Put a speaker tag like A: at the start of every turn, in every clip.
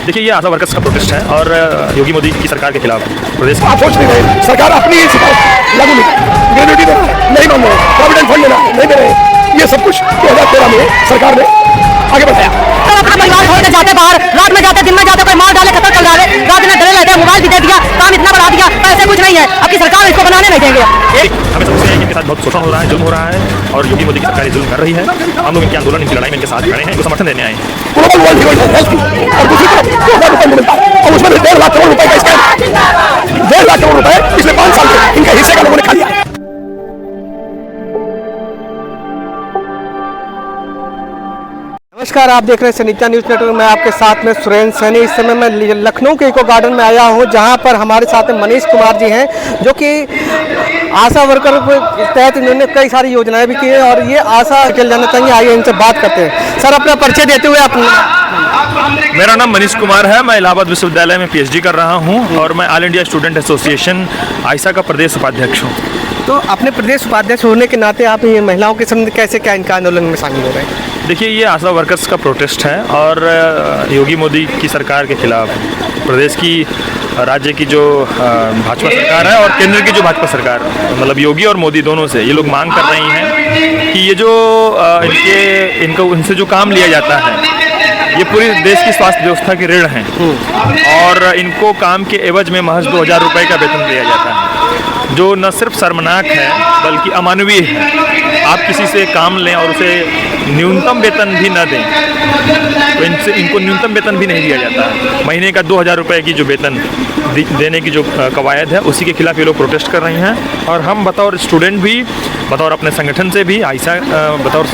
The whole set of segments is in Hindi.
A: देखिए, ये आशा वर्कर्स का प्रोटेस्ट है और योगी मोदी की सरकार के खिलाफ प्रदेश
B: आप सोच नहीं रहे, सरकार अपनी ही सिफारिश लागू नहीं कर, ग्रेजुएटी देना है नहीं मान रहे, प्रोविडेंट फंड देना है नहीं दे रहे। ये सब कुछ 2013 में सरकार ने आगे बढ़ाया।
C: तो अपना परिवार छोड़ के जाते बाहर, रात में जाते दिन में जाते, कोई मार डाले खतर चल रहा है, रात में डरे रहते हैं, मोबाइल भी दे दिया, काम इतना बढ़ा दिया, पैसे कुछ नहीं है। अब की सरकार इसको बनाने नहीं देंगे।
A: हमें समझते हैं कि इनके साथ बहुत शोषण हो रहा है, जुल्म हो रहा है और योगी मोदी की सरकार जुल्म कर रही है। हम लोग इनके आंदोलन, इनकी लड़ाई में इनके साथ खड़े हैं, इनको समर्थन देने आए हैं।
B: ग्लोबल वर्ल्ड हेल्थ की और दूसरी तरफ 2000 रुपये मिलता है और उसमें 1.5 लाख करोड़ रुपए का स्कैम, 1.5 लाख करोड़ रुपए पिछले 5 साल में इनके हिस्से का लोगों ने खा लिया।
D: नमस्कार, आप देख रहे हैं सनीता न्यूज़ नेटवर्क। मैं आपके साथ में सुरेंद्र सैनी। इस समय मैं लखनऊ के इको गार्डन में आया हूं, जहां पर हमारे साथ में मनीष कुमार जी हैं, जो कि आशा वर्कर के तहत इन्होंने कई सारी योजनाएं भी की हैं और ये आशा चल जाना चाहिए। आइए इनसे बात करते हैं। सर, अपना परिचय देते हुए अपना।
A: मेरा नाम मनीष कुमार है, मैं इलाहाबाद विश्वविद्यालय में PhD कर रहा हूं और मैं ऑल इंडिया स्टूडेंट एसोसिएशन आयसा का प्रदेश उपाध्यक्ष हूं।
D: तो अपने प्रदेश उपाध्यक्ष होने के नाते आप ये महिलाओं के सामने कैसे क्या इनका आंदोलन में शामिल हो रहे हैं?
A: देखिए, ये आशा वर्कर्स का प्रोटेस्ट है और योगी मोदी की सरकार के खिलाफ प्रदेश की, राज्य की जो भाजपा सरकार है और केंद्र की जो भाजपा सरकार, मतलब योगी और मोदी दोनों से ये लोग मांग कर रही हैं कि ये जो इनसे जो काम लिया जाता है, ये पूरी देश की स्वास्थ्य व्यवस्था के ऋण हैं और इनको काम के एवज में महज 2000 रुपये का वेतन दिया जाता है, जो न सिर्फ शर्मनाक है बल्कि अमानवीय है। आप किसी से काम लें और उसे न्यूनतम वेतन भी न दें, तो इनको न्यूनतम वेतन भी नहीं दिया जाता है। महीने का 2000 रुपये की जो वेतन देने की जो कवायद है, उसी के खिलाफ ये लोग प्रोटेस्ट कर रहे हैं। और हम बतौर स्टूडेंट भी, बतौर अपने संगठन से भी, बतौर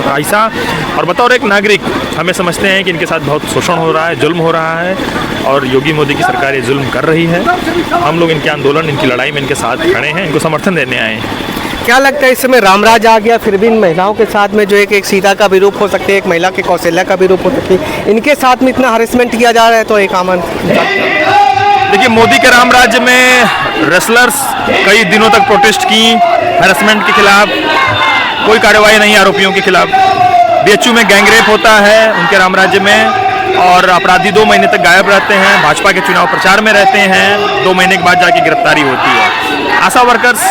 A: आयसा और बतौर एक नागरिक, हमें समझते हैं कि इनके साथ बहुत शोषण हो रहा है, जुल्म हो रहा है और योगी मोदी की सरकार ये जुल्म कर रही है। हम लोग इनके आंदोलन, इनकी लड़ाई में इनके साथ खड़े हैं, इनको समर्थन देने आए हैं।
D: क्या लगता है इस समय रामराज आ गया, फिर भी इन महिलाओं के साथ में जो एक सीता का भी रूप हो सकती है, एक महिला के कौशल्या का भी रूप हो सकती है, इनके साथ में इतना हरेसमेंट किया जा रहा है, तो एक आमन।
A: देखिए, मोदी के राम राज्य में रेसलर्स कई दिनों तक प्रोटेस्ट की हरेसमेंट के खिलाफ, कोई कार्रवाई नहीं आरोपियों के खिलाफ। BHU में गैंगरेप होता है उनके राम राज्य में और अपराधी 2 महीने तक गायब रहते हैं, भाजपा के चुनाव प्रचार में रहते हैं, 2 महीने के बाद जाके गिरफ्तारी होती है। आशा वर्कर्स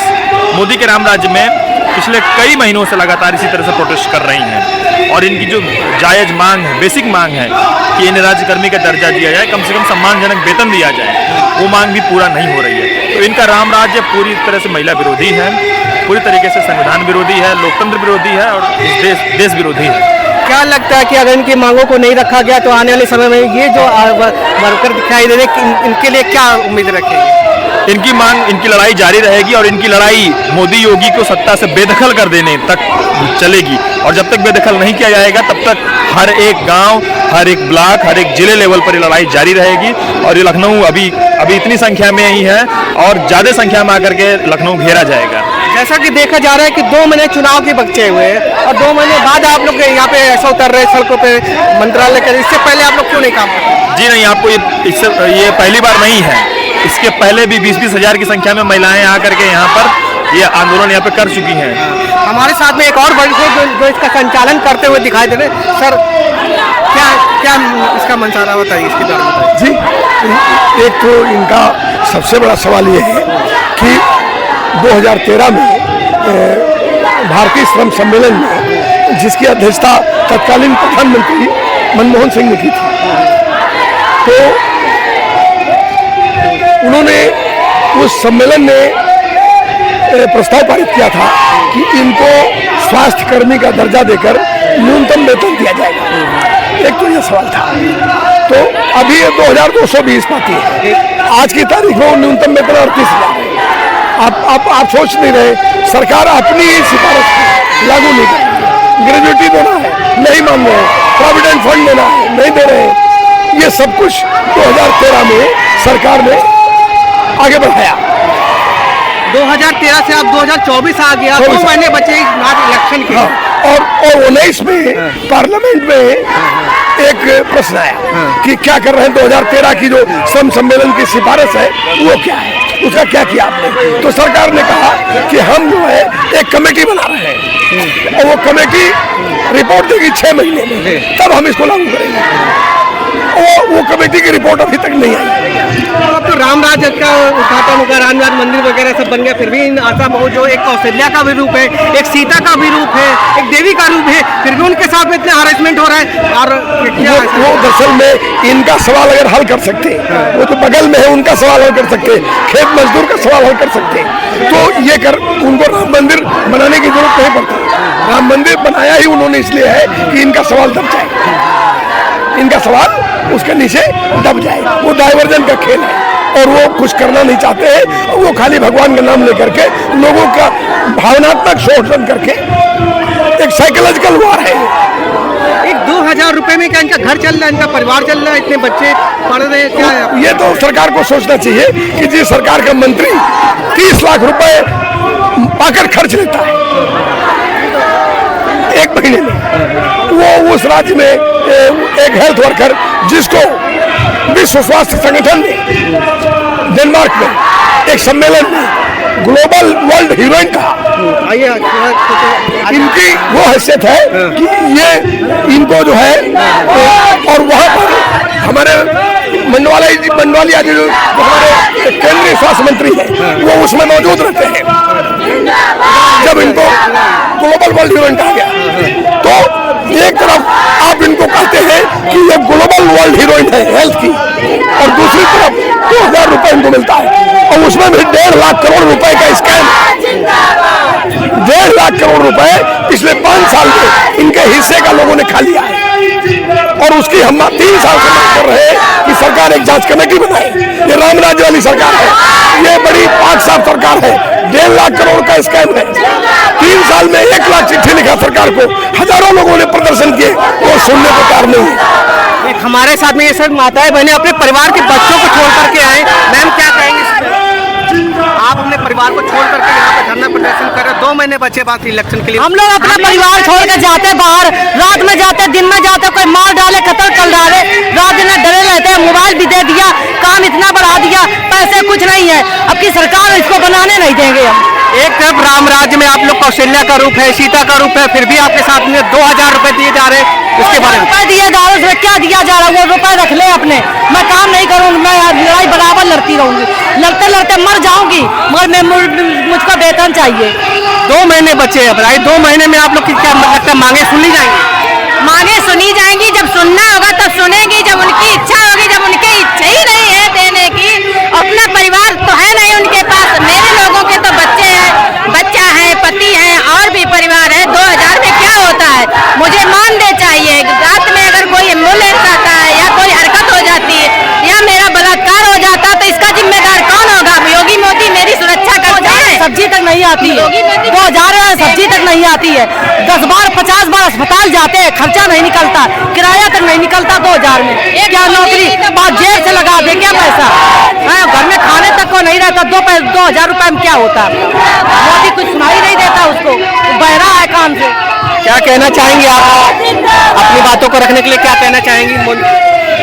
A: मोदी के राम राज्य में पिछले कई महीनों से लगातार इसी तरह से प्रोटेस्ट कर रही हैं और इनकी जो जायज़ मांग है, बेसिक मांग है कि इन्हें राज्यकर्मी का दर्जा दिया जाए, कम से कम सम्मानजनक वेतन दिया जाए, वो मांग भी पूरा नहीं हो रही है। तो इनका राम राज्य पूरी तरह से महिला विरोधी है, पूरी तरीके से संविधान विरोधी है, लोकतंत्र विरोधी है और देश विरोधी है।
D: क्या लगता है कि अगर इनकी मांगों को नहीं रखा गया तो आने वाले समय में ये जो वर्कर दिखाई दे रहे, इनके लिए क्या उम्मीद रखेंगे?
A: इनकी मांग, इनकी लड़ाई जारी रहेगी और इनकी लड़ाई मोदी योगी को सत्ता से बेदखल कर देने तक चलेगी और जब तक बेदखल नहीं किया जाएगा तब तक हर एक गांव, हर एक ब्लॉक, हर एक जिले लेवल पर ये लड़ाई जारी रहेगी। और ये लखनऊ अभी इतनी संख्या में ही है और ज़्यादा संख्या में आकर के लखनऊ घेरा जाएगा।
D: जैसा कि देखा जा रहा है कि 2 महीने चुनाव के बचे हुए हैं और 2 महीने बाद आप लोग यहाँ पे ऐसा उतर रहे सड़कों पे, मंत्रालय के, इससे पहले आप लोग क्यों नहीं काम करते?
A: जी नहीं, आपको ये पहली बार नहीं है, इसके पहले भी 20-20 हज़ार की संख्या में महिलाएं आकर के यहाँ पर ये आंदोलन यहाँ पे कर चुकी हैं।
D: हमारे साथ में एक और वर्ग है जो इसका संचालन करते हुए दिखाई दे रहे हैं। सर, क्या इसका मंशारा बताइए, इसके बारे में बताइए।
B: जी, एक तो इनका सबसे बड़ा सवाल ये है कि 2013 में भारतीय श्रम सम्मेलन में जिसकी अध्यक्षता तत्कालीन प्रधानमंत्री मनमोहन सिंह ने की थी, तो उन्होंने उस सम्मेलन में प्रस्ताव पारित किया था कि इनको स्वास्थ्य कर्मी का दर्जा देकर न्यूनतम वेतन दिया जाएगा। एक तो यह सवाल था। तो अभी 2220 पाती है, आज की तारीख में न्यूनतम वेतन 38,000 है। आप सोच नहीं रहे, सरकार अपनी ही सिफारिश लागू नहीं कर रही, ग्रेजुएटी देना है नहीं मान रहे, प्रोविडेंट फंड देना है नहीं दे रहे। ये सब कुछ 2013 में सरकार ने आगे बढ़ाया।
D: 2013 से अब 2024 आ गया, 2 महीने बचे इलेक्शन के।
B: और 19 में पार्लियामेंट में एक प्रश्न आया कि क्या कर रहे हैं, 2013 की जो श्रम सम्मेलन की सिफारिश है वो क्या है, उसका क्या किया आपने? तो सरकार ने कहा कि हम जो है एक कमेटी बना रहे हैं और वो कमेटी रिपोर्ट देगी 6 महीने में, तब हम इसको लागू करेंगे। वो कमेटी की रिपोर्ट अभी तक नहीं आई।
D: अब तो रामराज का उद्घाटन होगा, रामराज मंदिर वगैरह सब बन गया, फिर भी इन आशा बहु जो एक कौशल्या का भी रूप है, एक सीता का भी रूप है, एक देवी का रूप है, फिर भी उनके साथ में इतना हरासमेंट हो रहा है। और
B: वो दरअसल में इनका सवाल अगर हल कर सकते, वो तो बगल में है, उनका सवाल हल कर सकते, खेत मजदूर का सवाल हल कर सकते, तो ये कर उनको राम मंदिर बनाने की जरूरत नहीं पड़ती। राम मंदिर बनाया ही उन्होंने इसलिए है कि इनका सवाल दब जाए, इनका सवाल उसके नीचे दब जाए। वो डाइवर्जन का खेल है और वो कुछ करना नहीं चाहते हैं। वो खाली भगवान का नाम लेकर के लोगों का भावनात्मक शोषण करके एक साइकोलॉजिकल वार है।
D: एक 2000 रुपए में क्या इनका घर चल रहा है, इनका परिवार चल रहा है, इतने बच्चे पढ़ रहे हैं, क्या है?
B: ये तो सरकार को सोचना चाहिए कि जिस सरकार का मंत्री 30 लाख रुपए पाकर खर्च लेता है एक महीने में, वो उस राज्य में एक हेल्थ वर्कर जिसको विश्व स्वास्थ्य संगठन ने डेनमार्क में एक सम्मेलन में ग्लोबल वर्ल्ड हीरोइन कहा, इनकी वो हैसियत है कि ये इनको जो है, और वहाँ पर हमारे मंडवालिया जो हमारे केंद्रीय स्वास्थ्य मंत्री हैं वो उसमें मौजूद रहते हैं जब इनको ग्लोबल वर्ल्ड हीरोइन कहा गया। तो एक तरफ आप इनको कहते हैं कि ये ग्लोबल वर्ल्ड हीरोइन है हेल्थ की, और दूसरी तरफ 2000 रुपए इनको मिलता है, और उसमें भी 1.5 लाख करोड़ रुपए का स्कैम। 1.5 लाख करोड़ रुपए पिछले 5 साल में इनके हिस्से का लोगों ने खा लिया है, और उसकी हम 3 साल से मांग कर रहे हैं कि सरकार एक जांच कमेटी बनाए। ये रामराज्य वाली सरकार है, ये बड़ी पाक साफ सरकार है। 1.5 लाख करोड़ का स्कैम है। 3 साल में 1 लाख चिट्ठी लिखा सरकार को, हजारों लोगों ने प्रदर्शन किए, वो सुनने को तैयार नहीं है।
D: हमारे साथ में ये सब माताएं बहनें अपने परिवार के बच्चों को छोड़ करके आए। मैम क्या कहेंगे इस पे? आप अपने परिवार को छोड़ करके यहाँ पे धरना प्रदर्शन कर रहे हैं, 2 महीने बचे बात इलेक्शन के लिए।
C: हम लोग अपना परिवार छोड़ कर जाते बाहर, रात में जाते, दिन में जाते, कोई मार डाले, कत्ल कर डाले, रात दिन डरे रहते हैं। मोबाइल भी दे दिया, काम इतना बढ़ा दिया, पैसे कुछ नहीं है। अब की सरकार इसको बनाने नहीं देंगे हम।
D: एक तरफ राम राज्य में आप लोग कौशल्या का रूप है, सीता का रूप है, फिर भी आपके साथ में 2000 रुपए दिए जा रहे हैं, उसके बारे में
C: रुपए दिए जा रहे, उसमें क्या दिया जा रहा है? वो रुपए रख ले अपने, मैं काम नहीं करूँगी, मैं लड़ाई बराबर लड़ती रहूंगी, लड़ते लड़ते मर जाऊंगी, मगर मुझको वेतन चाहिए।
D: 2 महीने बचे हैं भाई, 2 महीने में आप लोग की क्या लगता है मांगे सुन ली जाएंगी?
C: मांगे सुनी जाएंगी, जब सुनना होगा तब सुनेंगी, जब उनकी इच्छा होगी, जब उनकी इच्छा ही नहीं है देने की। अपना परिवार तो है नहीं उनके पास, मेरे लोगों के तो बच्चे हैं, बच्चा है, पति है, और भी परिवार है। 2000 में क्या होता है? मुझे मानदेय चाहिए। रात में अगर कोई एम्बुलेंस आता है या कोई हरकत हो जाती है या मेरा बलात्कार हो जाता तो इसका जिम्मेदार कौन होगा? योगी मोदी मेरी सुरक्षा करते हैं। सब्जी तक नहीं आती है, 2000 सब्जी तक नहीं आती है। 10 बार 50 बार अस्पताल जाते हैं, खर्चा नहीं निकलता, किराया तक नहीं निकलता 2000 में। क्या नौकरी बात जेब से लगा दे क्या पैसा? घर में खाने तक को नहीं रहता। 2000 रुपए में क्या होता है? मोदी कुछ सुनाई नहीं देता उसको, बहरा है काम से।
D: क्या कहना चाहेंगे आप अपनी बातों को रखने के लिए? क्या कहना चाहेंगी?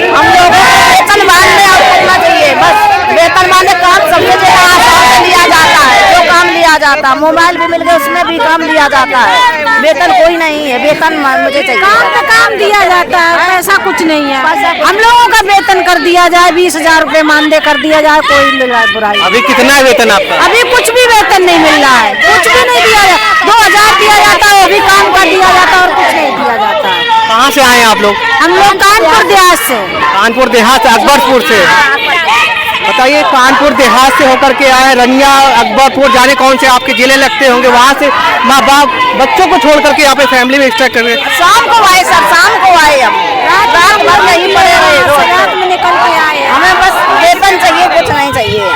C: हम लोगों को वेतनमान में आप करना चाहिए, बस वेतनमान में काम सबसे ज्यादा आसान से लिया जाता है, जो काम लिया जाता है। मोबाइल भी मिल गया, उसमें भी काम लिया जाता है। वेतन कोई नहीं है, वेतन मुझे चाहिए। काम पे काम दिया जाता है, पैसा कुछ नहीं है। हम लोगों का वेतन कर दिया जाए, 20,000 रुपए मानदेय कर दिया जाए, कोई बुराई।
D: अभी कितना है वेतन आपका?
C: अभी कुछ भी वेतन नहीं मिल रहा है, कुछ भी नहीं दिया जाता। 2000 दिया जाता है, वो भी काम का दिया जाता है, और कुछ नहीं दिया जाता है।
D: कहाँ से आए आप लोग?
C: हम लोग कानपुर देहात से।
D: कानपुर देहात से, अकबरपुर से। बताइए, कानपुर देहात से होकर के आए, रनिया, अकबरपुर, जाने कौन से आपके जिले लगते होंगे, वहाँ से माँ बाप बच्चों को छोड़ करके यहाँ पे फैमिली में एक्सट्रैक्ट कर रहे हैं।
C: शाम को आए सर, शाम को आए, हम रात भर नहीं पड़े रहे, रात में निकल के आए। हमें बस वेतन चाहिए, कुछ नहीं चाहिए।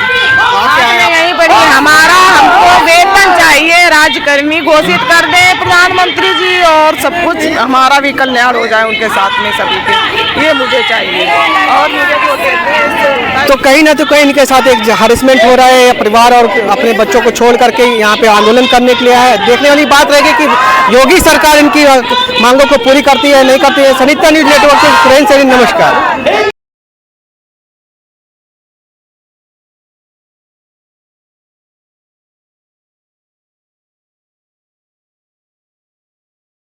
E: नहीं पड़ी हमारा, हमको वेतन चाहिए, राज्यकर्मी घोषित कर दे प्रधानमंत्री जी, और सब कुछ हमारा भी कल्याण हो जाए उनके साथ में सभी के, ये मुझे चाहिए। और मुझे जो देते हैं
D: तो कहीं ना तो कहीं इनके साथ एक हरेसमेंट हो रहा है, परिवार और अपने बच्चों को छोड़ करके यहाँ पे आंदोलन करने के लिए है। देखने वाली बात रहेगी कि योगी सरकार इनकी मांगों को पूरी करती है नहीं करती है। सरिता न्यूज नेटवर्क से सुरेंद्र सैनी, नमस्कार।